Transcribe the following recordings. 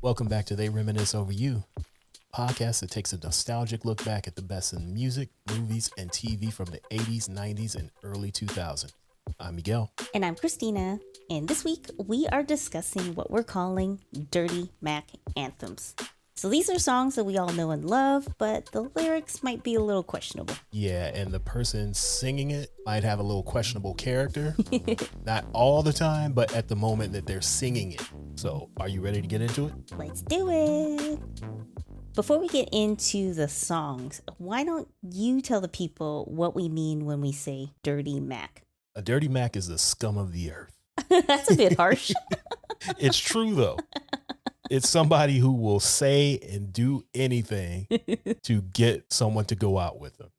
Welcome back to They Reminisce Over You, podcast that takes a nostalgic look back at the best in music, movies, and TV from the 80s, 90s, and early 2000s. I'm Miguel. And I'm Christina. And this week we are discussing what we're calling Dirty Mac anthems. So these are songs that we all know and love, but the lyrics might be a little questionable. Yeah, and the person singing it might have a little questionable character. Not all the time, but at the moment that they're singing it. So are you ready to get into it? Let's do it. Before we get into the songs, why don't you tell the people what we mean when we say Dirty Mac? A dirty Mac is the scum of the earth. That's a bit harsh. It's true, though. It's somebody who will say and do anything to get someone to go out with them.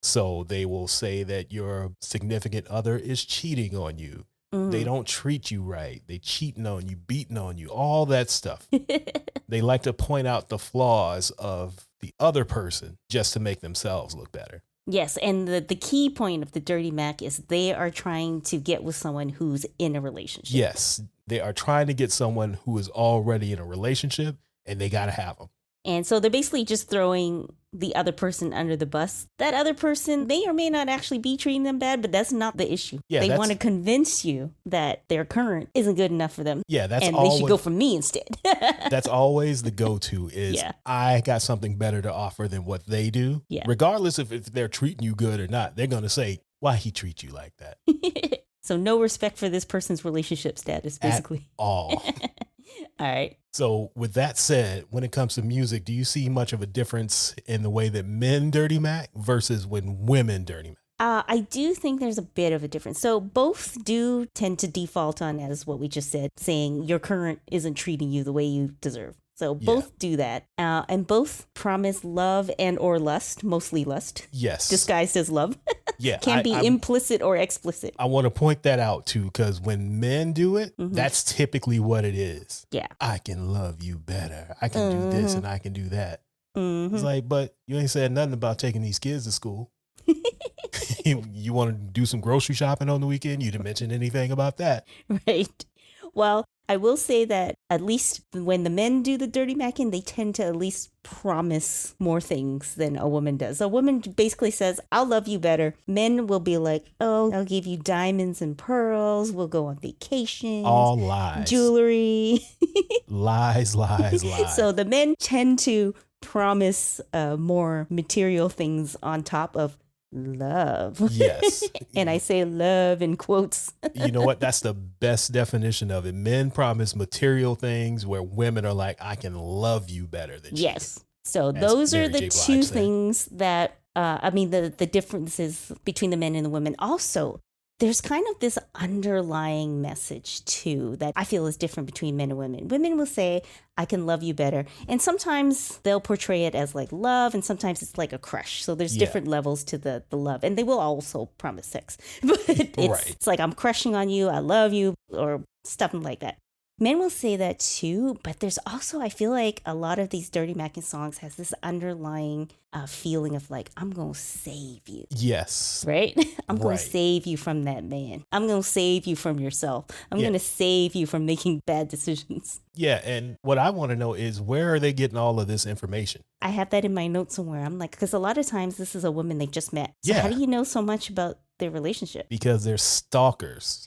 So they will say that your significant other is cheating on you. They don't treat you right. They cheating on you, beating on you, all that stuff. They like to point out the flaws of the other person just to make themselves look better. Yes, and the key point of the Dirty Mac is they are trying to get with someone who's in a relationship. Yes, they are trying to get someone who is already in a relationship, and they got to have them. And so they're basically just throwing the other person under the bus. That other person may or may not actually be treating them bad, but that's not the issue. Yeah, they want to convince you that their current isn't good enough for them. Yeah, that's and always, they should go for me instead. That's always the go-to is I got something better to offer than what they do. Yeah. Regardless if they're treating you good or not, they're going to say, why he treat you like that? So no respect for this person's relationship status, basically. At all. All right. So with that said, when it comes to music, do you see much of a difference in the way that men dirty Mac versus when women dirty Mac? I do think there's a bit of a difference. So both do tend to default on, as what we just said, saying your current isn't treating you the way you deserve. So both do that. And both promise love and or lust, mostly lust. Yes. Disguised as love. Yeah. Can be implicit or explicit. I want to point that out too, because when men do it, that's typically what it is. Yeah. I can love you better. I can do this and I can do that. It's like, but you ain't said nothing about taking these kids to school. You want to do some grocery shopping on the weekend? You didn't mention anything about that. Right. Well, I will say that at least when the men do the dirty macking, they tend to at least promise more things than a woman does. A woman basically says, I'll love you better. Men will be like, oh, I'll give you diamonds and pearls. We'll go on vacation. All lies. Jewelry. Lies. So the men tend to promise more material things on top of love. Yes. And I say love in quotes. You know what? That's the best definition of it. Men promise material things where women are like, I can love you better than you. Yes. So those are the two things that, the differences between the men and the women. Also, there's kind of this underlying message too that I feel is different between men and women. Women will say, I can love you better. And sometimes they'll portray it as like love, and sometimes it's like a crush. So there's different levels to the love. And they will also promise sex. But it's like, I'm crushing on you, I love you, or stuff like that. Men will say that too, but there's also, I feel like a lot of these dirty macking songs has this underlying feeling of like, I'm going to save you. Yes. Right? I'm going to save you from that man. I'm going to save you from yourself. I'm going to save you from making bad decisions. Yeah. And what I want to know is, where are they getting all of this information? I have that in my notes somewhere. I'm like, because a lot of times this is a woman they just met. So how do you know so much about their relationship? Because they're stalkers.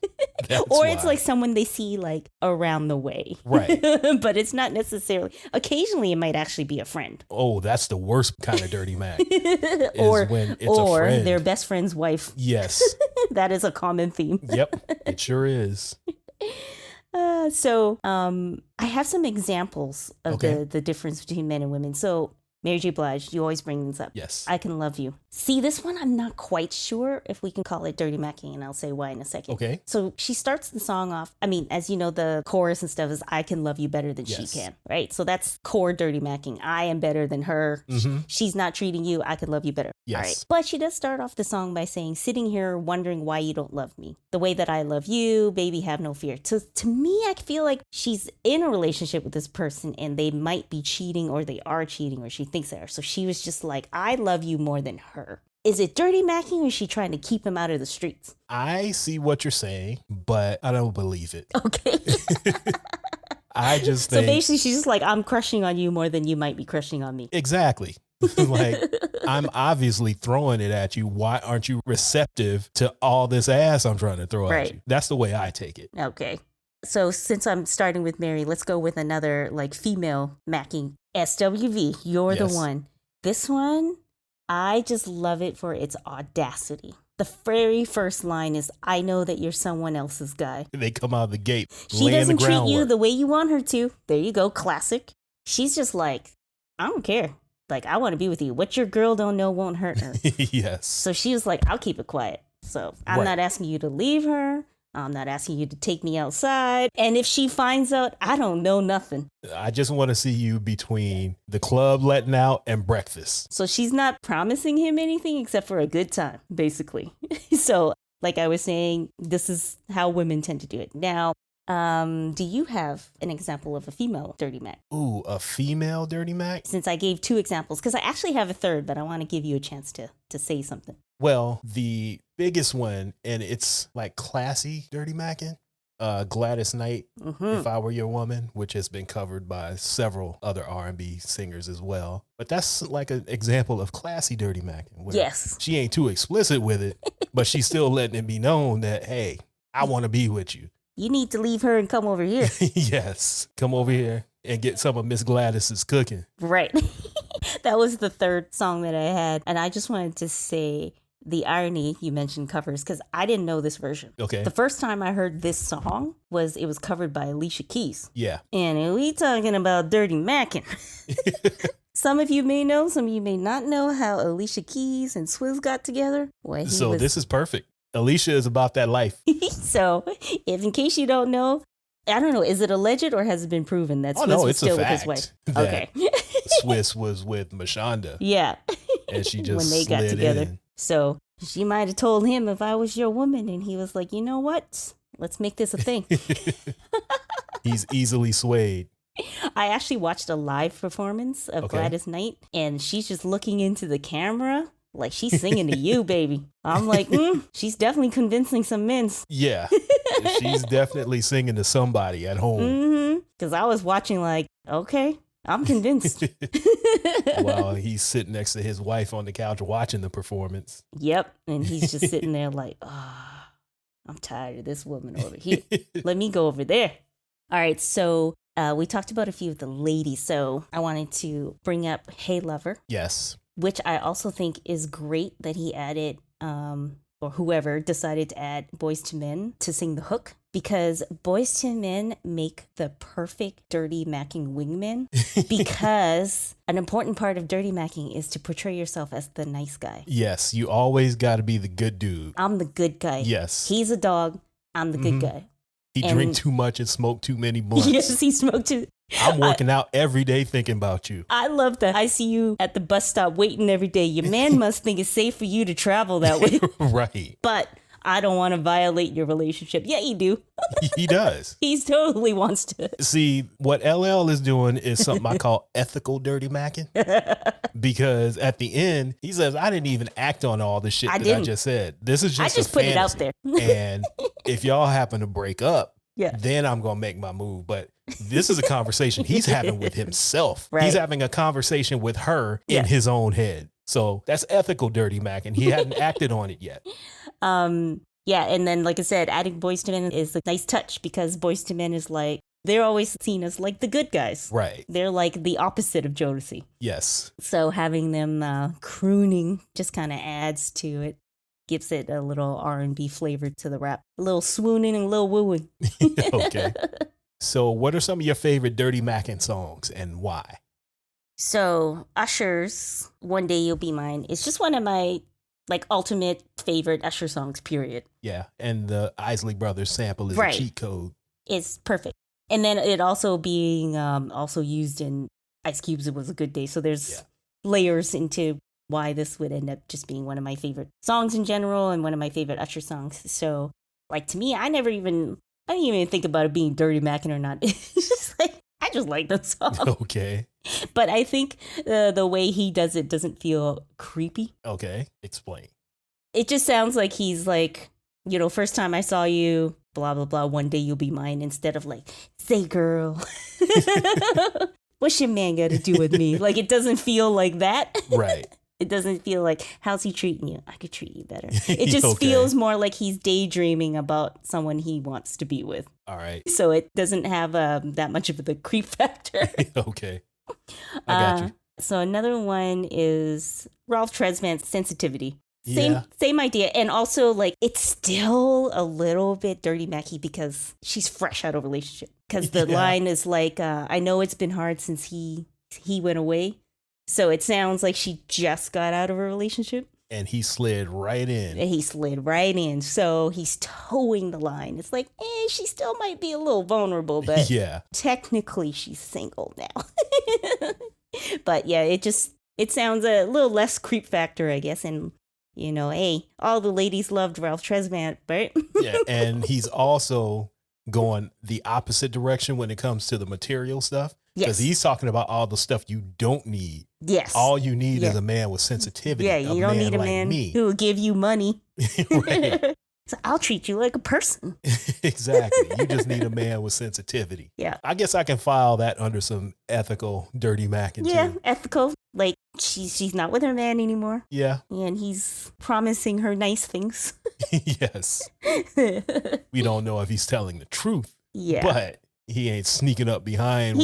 Or it's like someone they see like around the way. Right. But it's not necessarily. Occasionally it might actually be a friend. Oh, that's the worst kind of dirty Mac. Or when it's a friend. Their best friend's wife. Yes. That is a common theme. Yep, it sure is. So I have some examples of the difference between men and women. So Mary J. Blige, you always bring this up. Yes. I can love you. See, this one, I'm not quite sure if we can call it dirty macking, and I'll say why in a second. Okay. So she starts the song off. I mean, as you know, the chorus and stuff is I can love you better than she can, right? So that's core dirty macking. I am better than her. She's not treating you. I can love you better. Yes. All right. But she does start off the song by saying, sitting here wondering why you don't love me. The way that I love you, baby, have no fear. So to me, I feel like she's in a relationship with this person and they might be cheating, or they are cheating, or she thinks they are. So she was just like, I love you more than her. Is it dirty macking, or is she trying to keep him out of the streets? I see what you're saying, but I don't believe it. Okay. I just So think basically, she's just like, I'm crushing on you more than you might be crushing on me. exactly. Like, I'm obviously throwing it at you. Why aren't you receptive to all this ass I'm trying to throw at you? That's the way I take it. Okay. So since I'm starting with Mary, let's go with another like female macking. SWV, you're the one. This one, I just love it for its audacity. The very first line is, I know that you're someone else's guy. They come out of the gate. She doesn't treat you the way you want her to. There you go. Classic. She's just like, I don't care. Like, I want to be with you. What your girl don't know won't hurt her. Yes. So she was like, I'll keep it quiet. So I'm not asking you to leave her. I'm not asking you to take me outside. And if she finds out, I don't know nothing. I just want to see you between the club letting out and breakfast. So she's not promising him anything except for a good time, basically. So like I was saying, this is how women tend to do it. Now, do you have an example of a female dirty Mac? Ooh, a female dirty Mac? Since I gave 2 examples, because I actually have a third, but I want to give you a chance to say something. Well, the biggest one, and it's like classy dirty Mackin, Gladys Knight, If I Were Your Woman, which has been covered by several other R&B singers as well. But that's like an example of classy dirty Mackin. Yes. She ain't too explicit with it, but she's still letting it be known that, hey, I want to be with you. You need to leave her and come over here. Yes. Come over here and get some of Miss Gladys's cooking. Right. That was the third song that I had. And I just wanted to say the irony you mentioned covers, because I didn't know this version. Okay. The first time I heard this song it was covered by Alicia Keys. Yeah. And we talking about dirty Mackin. Some of you may know, some of you may not know how Alicia Keys and Swizz got together. This is perfect. Alicia is about that life. So if in case you don't know, I don't know, is it alleged or has it been proven that Swizz was still with his wife? Okay. Swizz was with Mashonda. Yeah. And she just when they got together. In. So she might have told him, if I was your woman, and he was like, you know what? Let's make this a thing. He's easily swayed. I actually watched a live performance of Gladys Knight, and she's just looking into the camera like she's singing to you, baby. I'm like, she's definitely convincing some men. Yeah. She's definitely singing to somebody at home. Because I was watching like, okay, I'm convinced. While he's sitting next to his wife on the couch watching the performance. Yep. And he's just sitting there like, I'm tired of this woman over here. Let me go over there. All right. So we talked about a few of the ladies. So I wanted to bring up Hey Lover. Yes. Which I also think is great that he added, or whoever decided to add Boyz II Men to sing the hook, because Boyz II Men make the perfect dirty macking wingmen, because an important part of dirty macking is to portray yourself as the nice guy. Yes, you always got to be the good dude. I'm the good guy. Yes. He's a dog. I'm the good guy. He drank too much and smoked too many blunts. Yes, he smoked too. I'm working out every day thinking about you. I love that. I see you at the bus stop waiting every day. Your man must think it's safe for you to travel that way. Right. But I don't want to violate your relationship. Yeah, you do. He does. He totally wants to. See, what LL is doing is something I call ethical dirty macking. Because at the end, he says, I didn't even act on all the shit I just said. This is just I just put it out there. And if y'all happen to break up, then I'm going to make my move. But this is a conversation he's having with himself. Right. He's having a conversation with her in his own head. So that's ethical dirty Mac, and he hadn't acted on it yet. Yeah, and then like I said, adding Boyz II Men is a nice touch, because Boyz II Men is like, they're always seen as like the good guys. Right. They're like the opposite of Jodeci. Yes. So having them crooning just kind of adds to it. Gives it a little R&B flavor to the rap. A little swooning and a little wooing. Okay. So what are some of your favorite Dirty Mackin songs and why? So Usher's One Day You'll Be Mine is just one of my like ultimate favorite Usher songs, period. Yeah. And the Isley Brothers sample is a cheat code. It's perfect. And then it also being also used in Ice Cube's It Was a Good Day. So there's layers into why this would end up just being one of my favorite songs in general and one of my favorite Usher songs. So, like, to me, I didn't even think about it being dirty macking or not. It's just like, I just like the song. Okay. But I think the way he does it doesn't feel creepy. Okay. Explain. It just sounds like he's like, you know, first time I saw you, blah, blah, blah. One day you'll be mine, instead of like, say, girl, what's your man got to do with me? Like, it doesn't feel like that. Right. It doesn't feel like, how's he treating you? I could treat you better. It just feels more like he's daydreaming about someone he wants to be with. All right. So it doesn't have that much of the creep factor. Okay. I got you. So another one is Ralph Tresvant's Sensitivity. Yeah. Same idea. And also, like, it's still a little bit Dirty Mackie because she's fresh out of a relationship. Because the line is like, I know it's been hard since he went away. So it sounds like she just got out of a relationship. And he slid right in. So he's towing the line. It's like, she still might be a little vulnerable, but technically she's single now. But yeah, it sounds a little less creep factor, I guess. And, you know, hey, all the ladies loved Ralph Tresvant, right? Yeah, and he's also going the opposite direction when it comes to the material stuff. Because he's talking about all the stuff you don't need. Yes. All you need is a man with sensitivity. Yeah, you don't need a man who will give you money. Right. So I'll treat you like a person. Exactly. You just need a man with sensitivity. Yeah. I guess I can file that under some ethical dirty macking too. Ethical. Like, she's not with her man anymore. Yeah. And he's promising her nice things. Yes. We don't know if he's telling the truth. Yeah. But he ain't sneaking up behind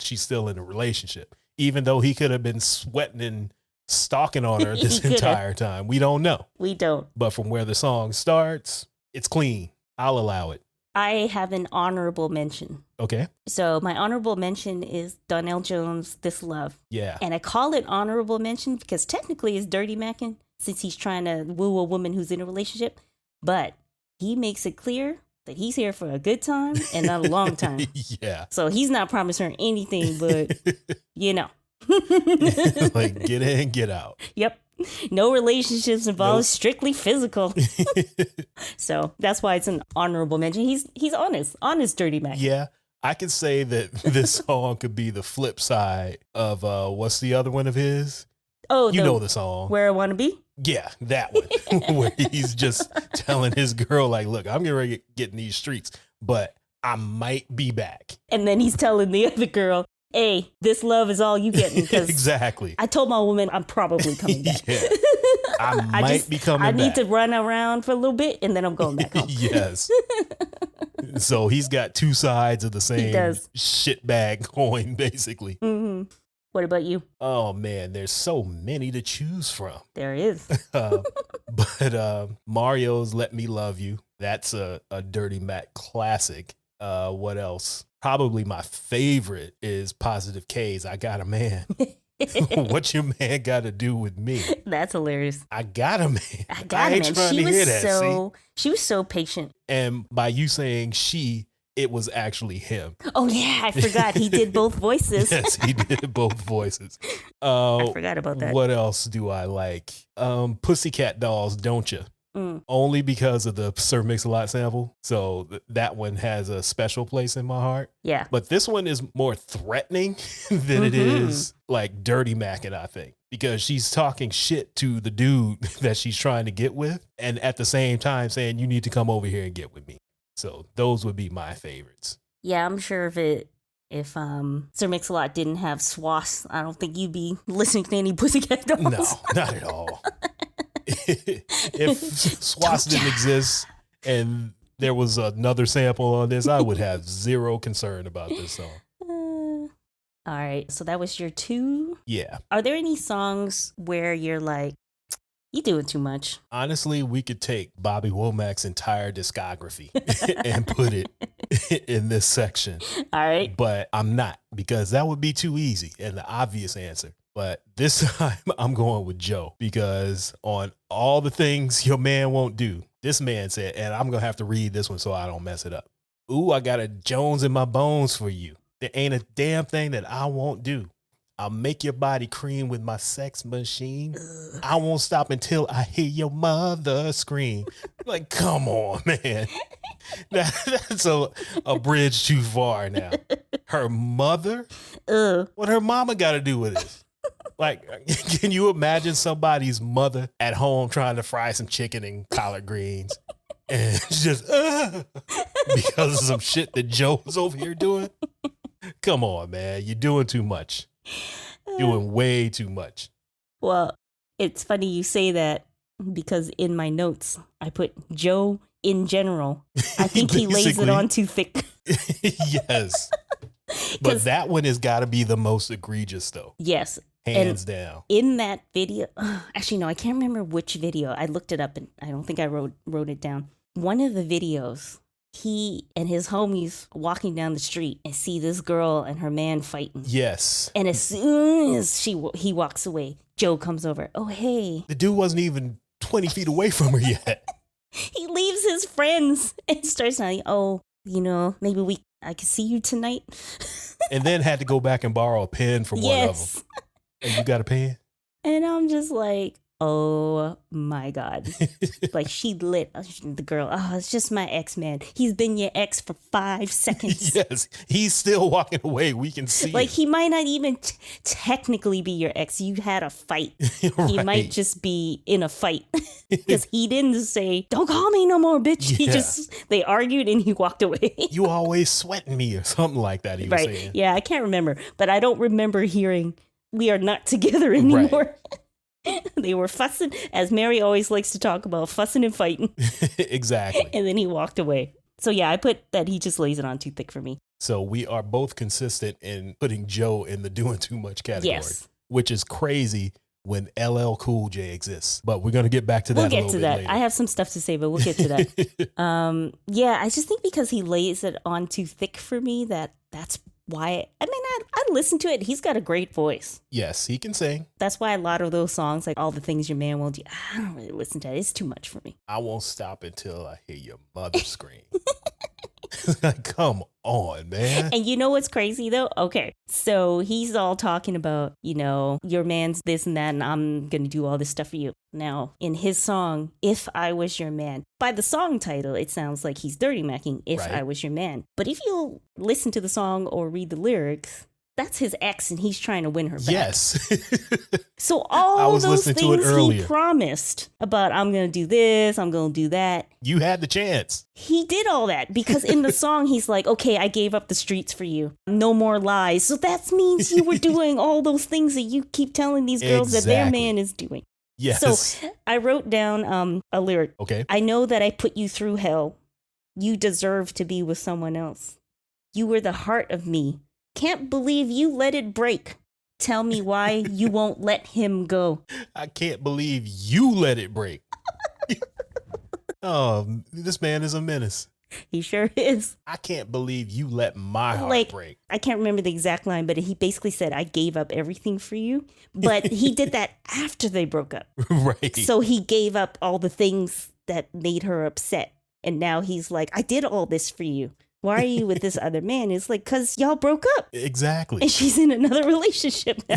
she's still in a relationship. Even though he could have been sweating and stalking on her this entire time. We don't know. We don't. But from where the song starts, it's clean. I'll allow it. I have an honorable mention. Okay. So my honorable mention is Donnell Jones' This Love. Yeah. And I call it honorable mention because technically it's dirty macking since he's trying to woo a woman who's in a relationship. But he makes it clear that he's here for a good time and not a long time. Yeah. So he's not promising her anything, but, you know. Like, get in, get out. Yep. No relationships involved, strictly physical. So that's why it's an honorable mention. He's honest dirty Mac. Yeah. I could say that this song could be the flip side of what's the other one of his? Oh, you know the song. Where I Want to Be? Yeah, that one. Where he's just telling his girl, like, look, I'm getting ready to get in these streets, but I might be back. And then he's telling the other girl, hey, this love is all you getting. Exactly. I told my woman I'm probably coming back. Yeah. I might be coming back. I need to run around for a little bit, and then I'm going back home. Yes. So he's got two sides of the same shitbag coin, basically. Mm-hmm. What about you? Oh, man, there's so many to choose from. There is. But Mario's Let Me Love You. That's a Dirty Mac classic. What else? Probably my favorite is Positive K's I Got a Man. What your man got to do with me? That's hilarious. I got a man. I got a man. She was so patient. And by you saying she, it was actually him. Oh, yeah. I forgot. He did both voices. Yes, he did both voices. I forgot about that. What else do I like? Pussycat Dolls, Don't Ya? Only because of the Sir Mix-a-Lot sample. So that one has a special place in my heart. Yeah. But this one is more threatening than it is like dirty macking, I think. Because she's talking shit to the dude that she's trying to get with. And at the same time saying, you need to come over here and get with me. So those would be my favorites. Yeah, I'm sure if Sir Mix-a-Lot didn't have Swass, I don't think you'd be listening to any Pussycat Dolls. No, not at all. If Swass didn't exist and there was another sample on this, I would have zero concern about this song. All right, so that was your two? Yeah. Are there any songs where you're like, you doing too much? Honestly, we could take Bobby Womack's entire discography and put it in this section. All right. But I'm not, because that would be too easy and the obvious answer. But this time I'm going with Joe, because on all the things your man won't do, this man said, and I'm going to have to read this one so I don't mess it up. Ooh, I got a Jones in my bones for you. There ain't a damn thing that I won't do. I'll make your body cream with my sex machine. I won't stop until I hear your mother scream. Like, come on, man. That's a bridge too far now. Her mother? What her mama got to do with it? Like, can you imagine somebody's mother at home trying to fry some chicken and collard greens? And it's just because of some shit that Joe was over here doing. Come on, man. You're doing too much. Doing way too much. Well, it's funny you say that because in my notes, I put Joe in general. I think he lays it on too thick. Yes. But that one has got to be the most egregious, though. Yes. Hands down. In that video, actually, no, I can't remember which video. I looked it up and I don't think I wrote it down. One of the videos, he and his homies walking down the street and see this girl and her man fighting. Yes. And as soon as he walks away, Joe comes over. Oh, hey. The dude wasn't even 20 feet away from her yet. He leaves his friends and starts saying, oh, maybe I can see you tonight. And then had to go back and borrow a pen from one of them. And you got a pen? And I'm just like, oh my God. Like she lit the girl. Oh, it's just my ex, man. He's been your ex for 5 seconds. Yes. He's still walking away. We can see like it. He might not even technically be your ex. You had a fight. Right. He might just be in a fight. Because he didn't say, don't call me no more, bitch. Yeah. They argued and he walked away. You always sweating me or something like that, he was saying. Yeah, I can't remember. But I don't remember hearing, we are not together anymore. Right. They were fussing, as Mary always likes to talk about, fussing and fighting. Exactly. And then he walked away. So yeah, I put that he just lays it on too thick for me. So we are both consistent in putting Joe in the doing too much category. Yes. Which is crazy when LL Cool J exists. But we're going to get back to that a little bit later. I have some stuff to say, but we'll get to that. Yeah, I just think because he lays it on too thick for me, that's why. I mean, I listen to it. He's got a great voice. Yes, he can sing. That's why a lot of those songs, like All the Things Your Man Won't Do, I don't really listen to it. It's too much for me. I won't stop until I hear your mother scream. Like, come on, man. And you know what's crazy, though? Okay, so he's all talking about, your man's this and that, and I'm going to do all this stuff for you. Now, in his song, If I Was Your Man, by the song title, it sounds like he's dirty macking, If I Was Your Man. But if you listen to the song or read the lyrics, that's his ex, and he's trying to win her back. Yes. So all those things he promised about, I'm going to do this, I'm going to do that. You had the chance. He did all that because in the song, he's like, okay, I gave up the streets for you. No more lies. So that means you were doing all those things that you keep telling these girls that their man is doing. Yes. So I wrote down a lyric. Okay. I know that I put you through hell. You deserve to be with someone else. You were the heart of me. Can't believe you let it break. Tell me why you won't let him go. I can't believe you let it break. Oh, this man is a menace. He sure is. I can't believe you let my heart break. I can't remember the exact line, but he basically said, I gave up everything for you. But he did that after they broke up. Right. So he gave up all the things that made her upset. And now he's like, I did all this for you. Why are you with this other man? It's like, because y'all broke up. Exactly. And she's in another relationship now.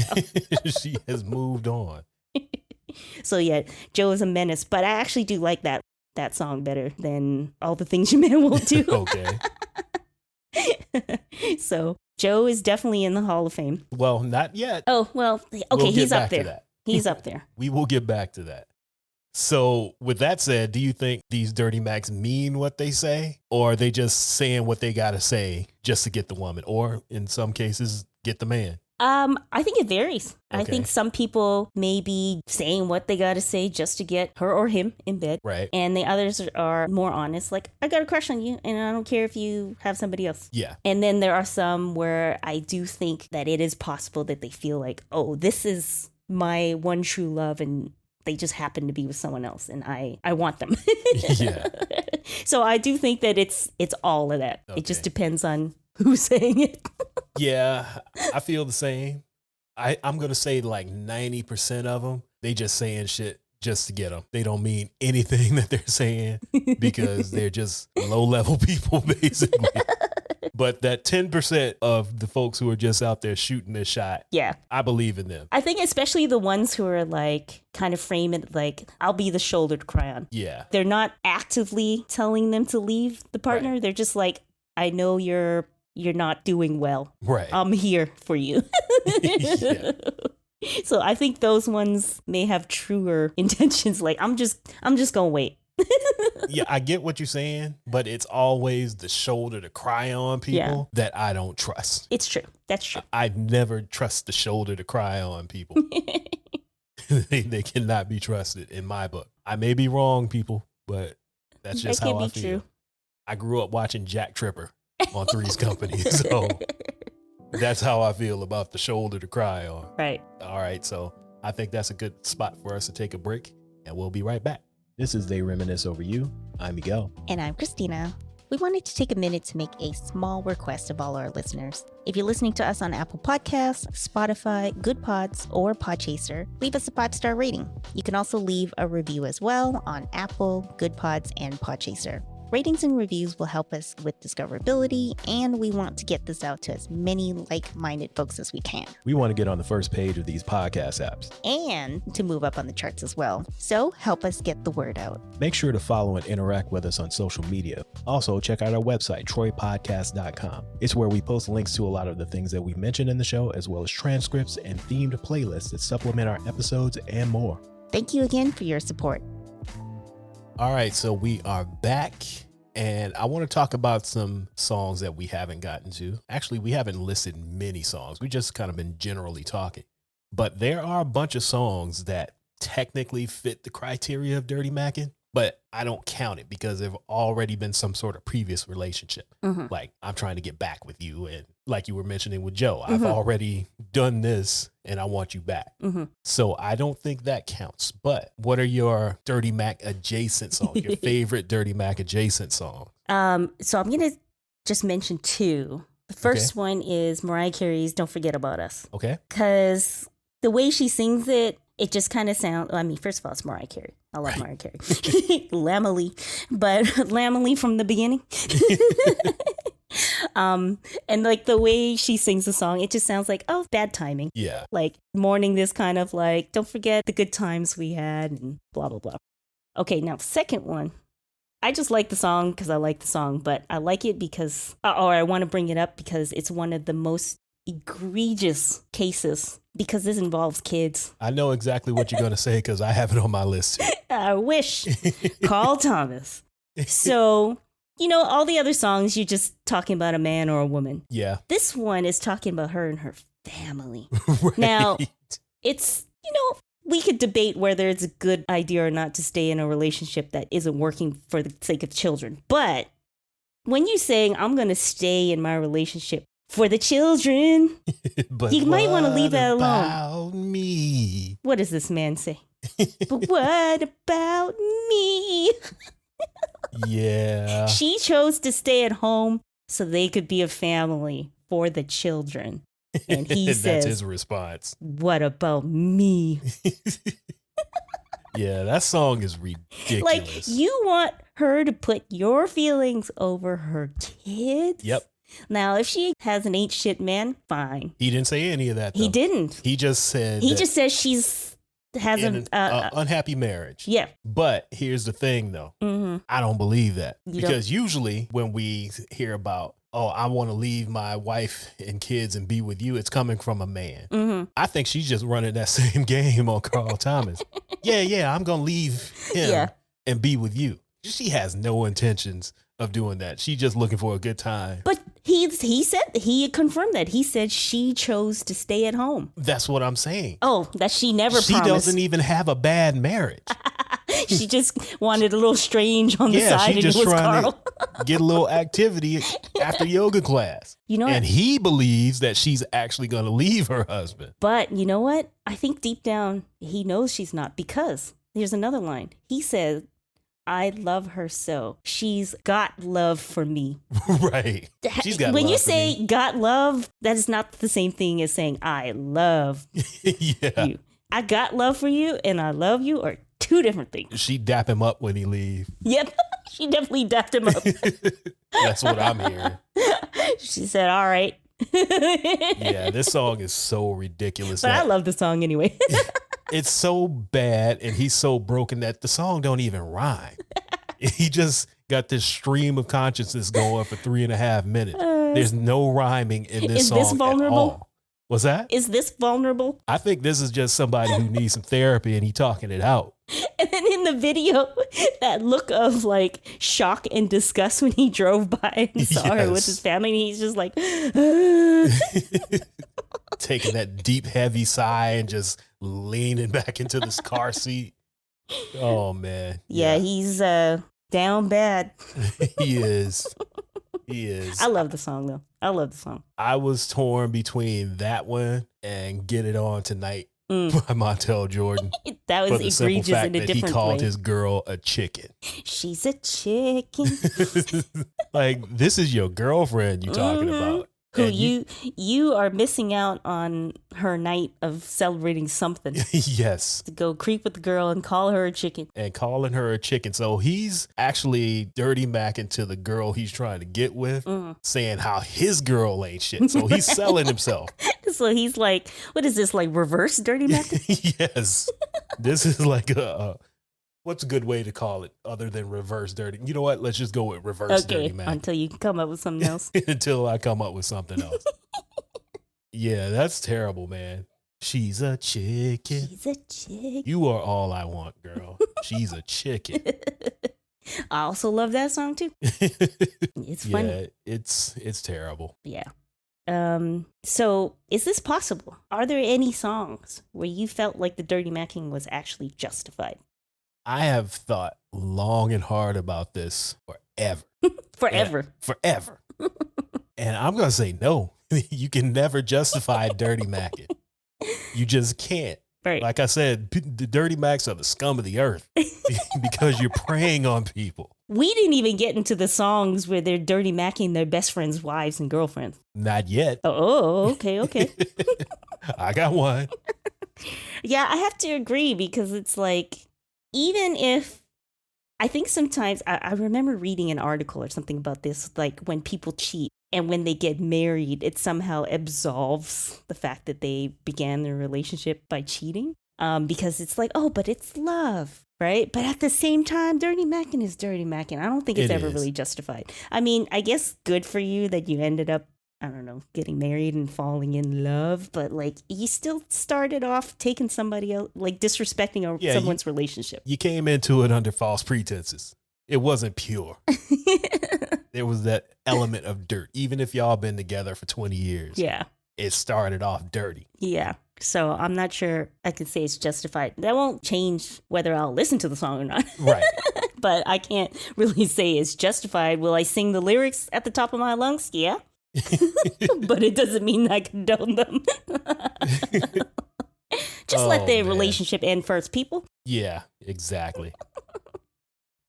She has moved on. So yeah, Joe is a menace. But I actually do like that song better than All the Things Your Man Won't Do. Okay. So Joe is definitely in the Hall of Fame. Well, not yet. Oh, well, okay, he's up there. He's up there. We will get back to that. So with that said, do you think these dirty Macks mean what they say? Or are they just saying what they got to say just to get the woman? Or in some cases, get the man? I think it varies. Okay. I think some people may be saying what they got to say just to get her or him in bed. Right. And the others are more honest. Like, I got a crush on you and I don't care if you have somebody else. Yeah. And then there are some where I do think that it is possible that they feel like, oh, this is my one true love and they just happen to be with someone else and I want them. Yeah. So I do think that it's all of that. Okay. It just depends on who's saying it. Yeah, I feel the same. I'm going to say like 90% of them, they just saying shit just to get them. They don't mean anything that they're saying because they're just low-level people, basically. But that 10% of the folks who are just out there shooting their shot, yeah, I believe in them. I think especially the ones who are like kind of frame it like, I'll be the shoulder to cry on. Yeah. They're not actively telling them to leave the partner. Right. They're just like, I know you're not doing well. Right. I'm here for you. Yeah. So I think those ones may have truer intentions. Like, I'm just going to wait. Yeah, I get what you're saying, but it's always the shoulder to cry on people that I don't trust. It's true. That's true. I never trust the shoulder to cry on people. They cannot be trusted in my book. I may be wrong, people, but that's just how I feel. True. I grew up watching Jack Tripper on Three's Company, so that's how I feel about the shoulder to cry on. Right. All right, so I think that's a good spot for us to take a break, and we'll be right back. This is They Reminisce Over You. I'm Miguel. And I'm Christina. We wanted to take a minute to make a small request of all our listeners. If you're listening to us on Apple Podcasts, Spotify, Goodpods, or Podchaser, leave us a 5-star rating. You can also leave a review as well on Apple, Goodpods, and Podchaser. Ratings and reviews will help us with discoverability, and we want to get this out to as many like-minded folks as we can. We want to get on the first page of these podcast apps. And to move up on the charts as well. So help us get the word out. Make sure to follow and interact with us on social media. Also, check out our website, troypodcast.com. It's where we post links to a lot of the things that we mentioned in the show, as well as transcripts and themed playlists that supplement our episodes and more. Thank you again for your support. All right, so we are back, and I want to talk about some songs that we haven't gotten to. Actually, we haven't listed many songs. We just kind of been generally talking. But there are a bunch of songs that technically fit the criteria of Dirty Mackin', but I don't count it because there've already been some sort of previous relationship. Mm-hmm. Like, I'm trying to get back with you, and like you were mentioning with Joe, I've already done this and I want you back. Mm-hmm. So I don't think that counts. But what are your Dirty Mac adjacent songs, your favorite Dirty Mac adjacent song? So I'm going to just mention two. The first one is Mariah Carey's Don't Forget About Us. Okay. Because the way she sings it, it just kind of sounds, I mean, first of all, it's Mariah Carey. I love Mariah Carey. Lamely, but Lamely from the beginning. And like the way she sings the song, it just sounds like, oh, bad timing. Yeah. Like mourning this kind of like, don't forget the good times we had and blah, blah, blah. Okay, now second one. I just like the song because I like the song, but I like it because, or I want to bring it up because it's one of the most egregious cases because this involves kids. I know exactly what you're going to say because I have it on my list too. I wish. Carl Thomas. So, you know, all the other songs, you're just talking about a man or a woman. Yeah. This one is talking about her and her family. Right. Now, it's, you know, we could debate whether it's a good idea or not to stay in a relationship that isn't working for the sake of children. But when you're saying, I'm going to stay in my relationship for the children, but you might want to leave that alone. About me? What does this man say? But what about me? Yeah. She chose to stay at home so they could be a family for the children. And he says, that's his response. What about me? Yeah, that song is ridiculous. Like, you want her to put your feelings over her kids? Yep. Now, if she has an ain't shit man, fine. He didn't say any of that, though. He didn't. He just said... He just says she's... has an unhappy marriage. Yeah. But here's the thing, though. Mm-hmm. I don't believe that. Because usually when we hear about, oh, I want to leave my wife and kids and be with you, it's coming from a man. Mm-hmm. I think she's just running that same game on Carl Thomas. Yeah, I'm going to leave him and be with you. She has no intentions of doing that. She's just looking for a good time. But he confirmed that. He said she chose to stay at home. That's what I'm saying. Oh, that she never She promised. doesn't even have a bad marriage. She just wanted a little strange on the side, and it was Carl. To get a little activity after yoga class. You know, and he believes that she's actually going to leave her husband. But you know what? I think deep down he knows she's not, because here's another line. He said, I love her so. She's got love for me. Right. She's got when love you for say me. Got love, that is not the same thing as saying I love you. I got love for you and I love you are two different things. She dap him up when he leave. Yep. She definitely dapped him up. That's what I'm hearing. She said, all right. Yeah, this song is so ridiculous. But I love the song anyway. It's so bad and he's so broken that the song don't even rhyme. He just got this stream of consciousness going for 3.5 minutes. There's no rhyming in this song. Is this vulnerable? At all. What's that? Is this vulnerable? I think this is just somebody who needs some therapy and he talking it out. And then in the video, that look of like shock and disgust when he drove by and saw her with his family, and he's just like taking that deep, heavy sigh and just leaning back into this car seat. Oh man. Yeah, he's down bad. He is. He is. I love the song though. I love the song. I was torn between that one and Get It On Tonight by Montel Jordan. That was egregious in a different way. He called his girl a chicken. She's a chicken. Like, this is your girlfriend you talking about. Who you are missing out on her night of celebrating something. Yes. To go creep with the girl and call her a chicken. And calling her a chicken. So he's actually dirty macking to the girl he's trying to get with, saying how his girl ain't shit. So he's selling himself. So he's like, what is this, like reverse dirty macking? Yes. This is like what's a good way to call it other than reverse dirty? You know what? Let's just go with reverse dirty macking. Until you can come up with something else. Until I come up with something else. Yeah, that's terrible, man. She's a chicken. She's a chicken. You are all I want, girl. She's a chicken. I also love that song too. It's funny. Yeah, it's terrible. Yeah. So is this possible? Are there any songs where you felt like the dirty macking was actually justified? I have thought long and hard about this forever. Forever. Forever. And I'm going to say no. You can never justify dirty macking. You just can't. Right. Like I said, the dirty macks are the scum of the earth because you're preying on people. We didn't even get into the songs where they're dirty macking their best friends' wives and girlfriends. Not yet. Oh, okay. I got one. Yeah, I have to agree because it's like, even if I think sometimes I remember reading an article or something about this, like when people cheat and when they get married, it somehow absolves the fact that they began their relationship by cheating. Because it's like, oh, but it's love, right? But at the same time, dirty macking is dirty macking. I don't think it's ever really justified. I mean, I guess good for you that you ended up, I don't know, getting married and falling in love, but like you still started off taking somebody else, like disrespecting someone's relationship. You came into it under false pretenses. It wasn't pure. There was that element of dirt. Even if y'all been together for 20 years. Yeah. It started off dirty. Yeah. So I'm not sure I could say it's justified. That won't change whether I'll listen to the song or not. Right. But I can't really say it's justified. Will I sing the lyrics at the top of my lungs? Yeah. But it doesn't mean I condone them. Just let the relationship end first, people. Yeah, exactly.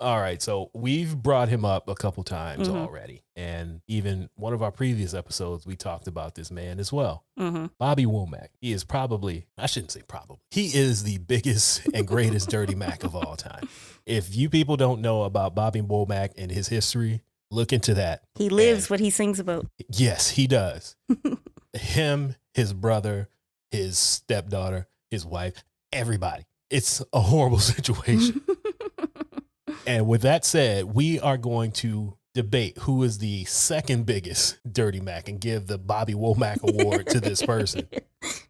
All right, so we've brought him up a couple times already. And even one of our previous episodes, we talked about this man as well. Bobby Womack. He is I shouldn't say probably. He is the biggest and greatest dirty mac of all time. If you people don't know about Bobby Womack and his history, look into that. He lives what he sings about. Yes, he does. Him, his brother, his stepdaughter, his wife, everybody. It's a horrible situation. And with that said, we are going to debate who is the second biggest dirty mac and give the Bobby Womack award to this person.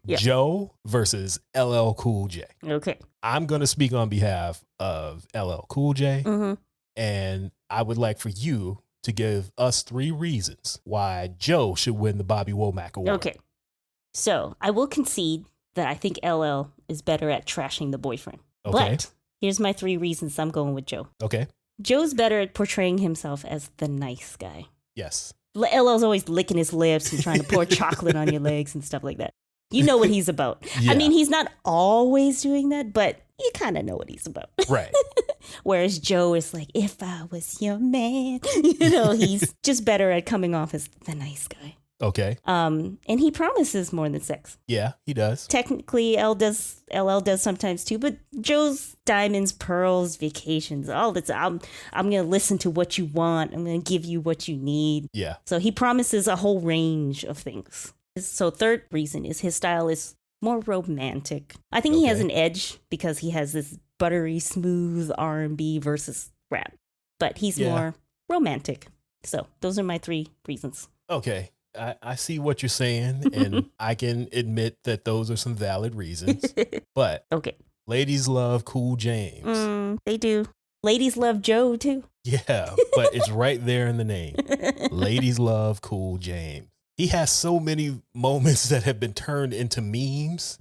Yep. Joe versus LL Cool J. Okay. I'm going to speak on behalf of LL Cool J. And I would like for you to give us 3 reasons why Joe should win the Bobby Womack award. Okay. So I will concede that I think LL is better at trashing the boyfriend. Okay. But here's my 3 reasons I'm going with Joe. Okay. Joe's better at portraying himself as the nice guy. Yes. LL's always licking his lips and trying to pour chocolate on your legs and stuff like that. You know what he's about. Yeah. I mean, he's not always doing that, but you kind of know what he's about. Right. Whereas Joe is like, if I was your man, he's just better at coming off as the nice guy. Okay. And he promises more than sex. Yeah, he does. Technically, LL does sometimes too, but Joe's diamonds, pearls, vacations, all that's I'm gonna listen to what you want. I'm gonna give you what you need. Yeah. So he promises a whole range of things. So third reason is his style is more romantic. I think he has an edge because he has this buttery, smooth R&B versus rap, but he's more romantic. So those are my 3 reasons. Okay. I see what you're saying, and I can admit that those are some valid reasons. But Ladies love Cool James. They do. Ladies love Joe, too. Yeah, but it's right there in the name. Ladies love Cool James. He has so many moments that have been turned into memes.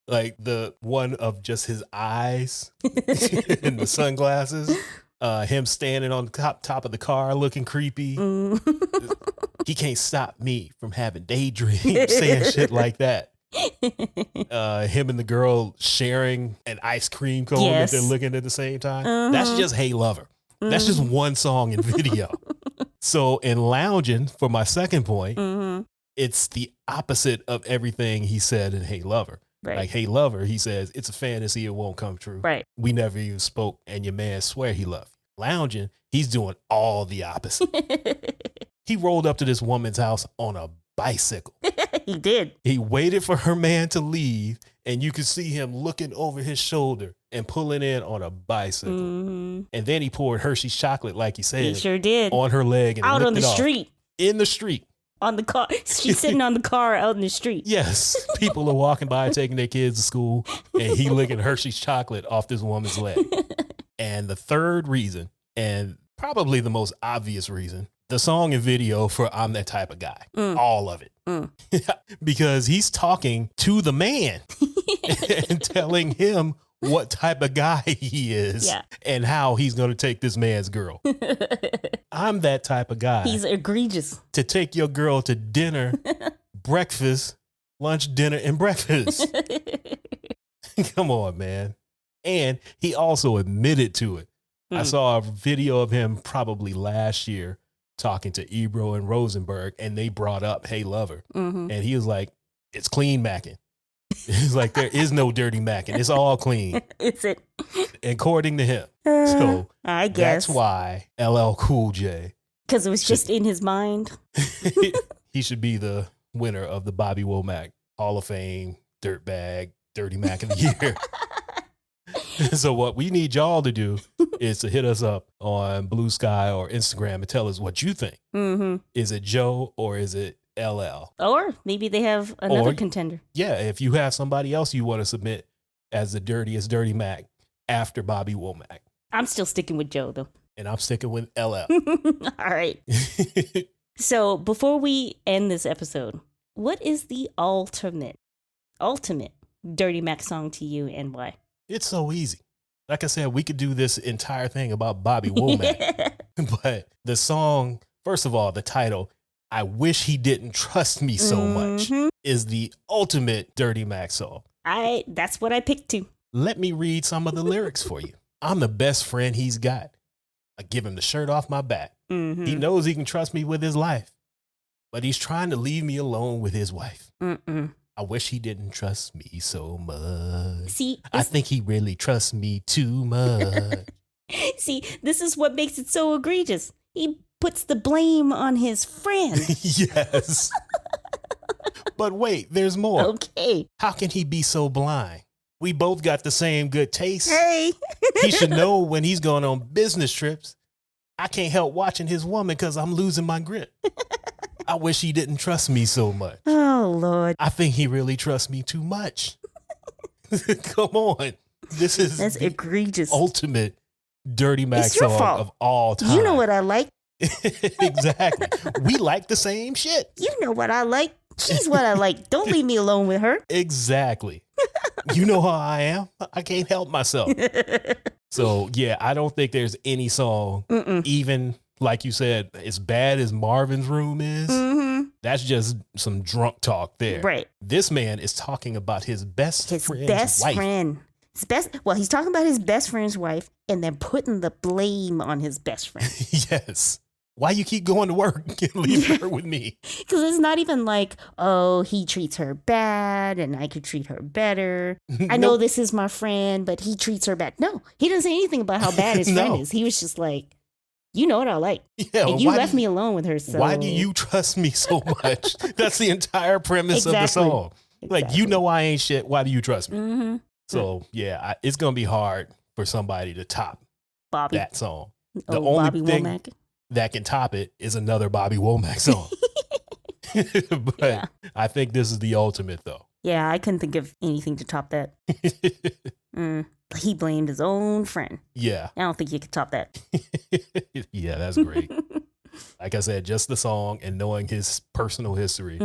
Like the one of just his eyes and the sunglasses. Him standing on the top of the car looking creepy. He can't stop me from having daydreams, saying shit like that. Him and the girl sharing an ice cream cone that they're looking at the same time. That's just Hey Lover. That's just one song in video. So in Lounging, for my second point, it's the opposite of everything he said in Hey Lover. Right. Like Hey Lover, he says, it's a fantasy, it won't come true. Right. We never even spoke and your man swear he loved you. Lounging, he's doing all the opposite. He rolled up to this woman's house on a bicycle. He did. He waited for her man to leave, and you could see him looking over his shoulder and pulling in on a bicycle. And then he poured Hershey's chocolate, like he said. He sure did. On her leg. And out on the street. In the street. On the car. She's sitting on the car out in the street. Yes. People are walking by taking their kids to school, and he licking Hershey's chocolate off this woman's leg. And the third reason, and probably the most obvious reason, the song and video for I'm That Type of Guy. All of it. Because he's talking to the man and telling him what type of guy he is and how he's going to take this man's girl. I'm that type of guy. He's egregious. To take your girl to dinner, breakfast, lunch, dinner, and breakfast. Come on, man. And he also admitted to it. I saw a video of him probably last year talking to Ebro and Rosenberg, and they brought up Hey Lover. And he was like, it's clean macking. He's like, there is no dirty macking. It's all clean. Is it? According to him. So I guess. That's why LL Cool J. Because it was just in his mind. He should be the winner of the Bobby Womack Hall of Fame Dirtbag Dirty Mac of the Year. So what we need y'all to do is to hit us up on Blue Sky or Instagram and tell us what you think. Is it Joe or is it LL? Or maybe they have another contender. Yeah, if you have somebody else you want to submit as the dirtiest Dirty Mac after Bobby Womack. I'm still sticking with Joe, though. And I'm sticking with LL. All right. So before we end this episode, what is the ultimate Dirty Mac song to you and why? It's so easy. Like I said, we could do this entire thing about Bobby Womack. But the song, first of all, the title, I Wish He Didn't Trust Me So Much, is the ultimate Dirty Mac song. That's what I picked too. Let me read some of the lyrics for you. I'm the best friend he's got. I give him the shirt off my back. He knows he can trust me with his life, but he's trying to leave me alone with his wife. I wish he didn't trust me so much. See, I think he really trusts me too much. See, this is what makes it so egregious. He puts the blame on his friend. Yes. But wait, there's more. Okay. How can he be so blind? We both got the same good taste. Hey. He should know when he's going on business trips. I can't help watching his woman because I'm losing my grip. I wish he didn't trust me so much. Oh, Lord. I think he really trusts me too much. Come on. That's egregious. Ultimate Dirty Mac song of all time. You know what I like. Exactly. We like the same shit. You know what I like. She's what I like. Don't leave me alone with her. Exactly. You know how I am. I can't help myself. So, yeah, I don't think there's any song, even like you said, as bad as Marvin's Room is. That's just some drunk talk there. Right. This man is talking about his best friend's wife. Well, he's talking about his best friend's wife and then putting the blame on his best friend. Yes. Why you keep going to work and leaving her with me? Because it's not even like, oh, he treats her bad and I could treat her better. I know this is my friend, but he treats her bad. No, he doesn't say anything about how bad his friend is. He was just like, you know what I like. Yeah, and you left me alone with her. So why do you trust me so much? That's the entire premise of the song. Like, you know I ain't shit. Why do you trust me? So, yeah, it's going to be hard for somebody to top that song. The only Bobby thing Womack that can top it is another Bobby Womack song. But I think this is the ultimate, though. Yeah, I couldn't think of anything to top that. He blamed his own friend. Yeah. I don't think you could top that. Yeah, that's great. Like I said, just the song and knowing his personal history.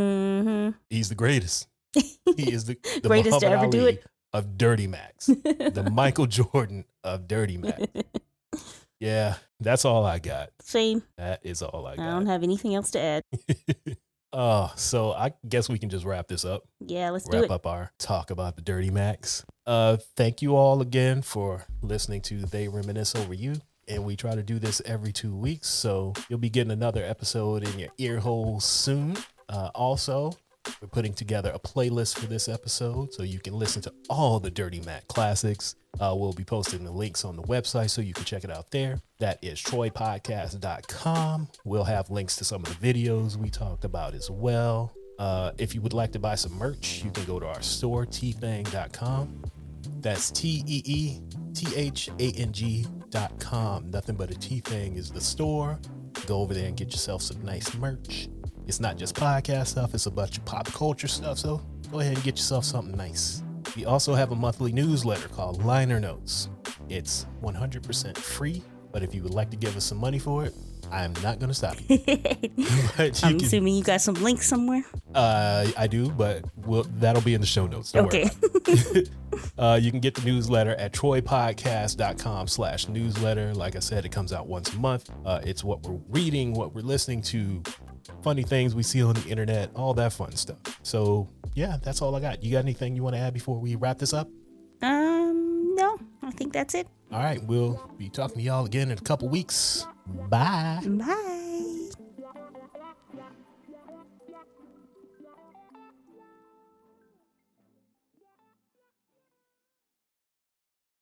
He's the greatest. He is the greatest Muhammad to ever Ali do it. Of Dirty Macks. The Michael Jordan of Dirty Macks. Yeah, that's all I got. Same. That is all I got. I don't have anything else to add. So I guess we can just wrap this up. Yeah, let's do it. Wrap up our talk about the Dirty Macks. Thank you all again for listening to They Reminisce Over You. And we try to do this every 2 weeks. So you'll be getting another episode in your ear holes soon. Also, we're putting together a playlist for this episode so you can listen to all the Dirty Mac classics. We'll be posting the links on the website so you can check it out there. That is troypodcast.com. We'll have links to some of the videos we talked about as well. If you would like to buy some merch, you can go to our store, teethang.com. That's TEETHANG.com. Nothing but a T-Thing is the store. Go over there and get yourself some nice merch. It's not just podcast stuff, it's a bunch of pop culture stuff. So go ahead and get yourself something nice. We also have a monthly newsletter called Liner Notes. It's 100% free, but if you would like to give us some money for it, I'm not going to stop you. I'm assuming you got some links somewhere? I do, but that'll be in the show notes. Don't worry about it. You can get the newsletter at troypodcast.com/newsletter. Like I said, it comes out once a month. It's what we're reading, what we're listening to, funny things we see on the internet, all that fun stuff. So yeah, that's all I got. You got anything you want to add before we wrap this up? No, I think that's it. All right, we'll be talking to y'all again in a couple weeks. Bye. Bye.